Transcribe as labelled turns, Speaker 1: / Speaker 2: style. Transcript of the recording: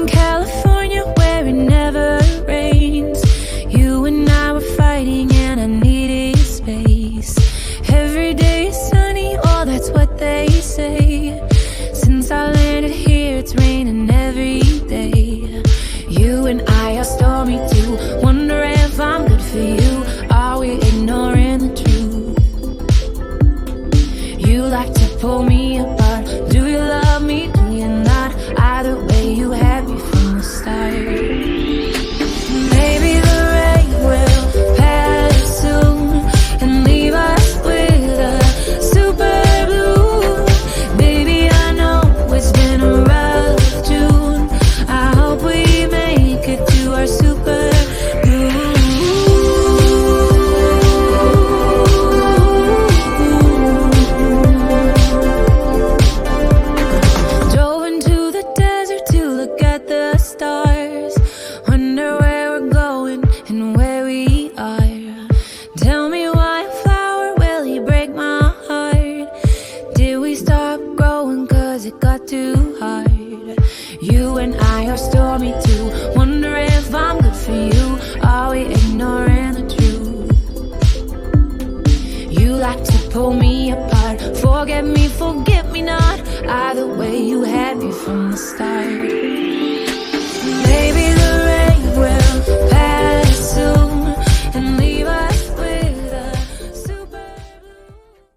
Speaker 1: in California where it never rains. You and I were fighting and I needed space. Every day is sunny, oh that's what they say. Since I landed here it's raining every day. You and I are stormy too, wonder if I'm good for you. Are we ignoring the truth? You like to pull me apart. Do you love me? Do you not? Either way you had me from the start. Maybe the rain will pass soon and leave us with a super blue. Baby, I know it's been a rough June. I hope we make it to our super blue. Drove into the desert to look at the stars. Wonder where we're going and where we are. Tell me why a flower, will he break my heart? Did we stop growing cause it got too hard? You and I are stormy too, wonder if I'm good for you. Are we ignoring the truth? You like to pull me apart. Forget me not. Either way you had me from the start.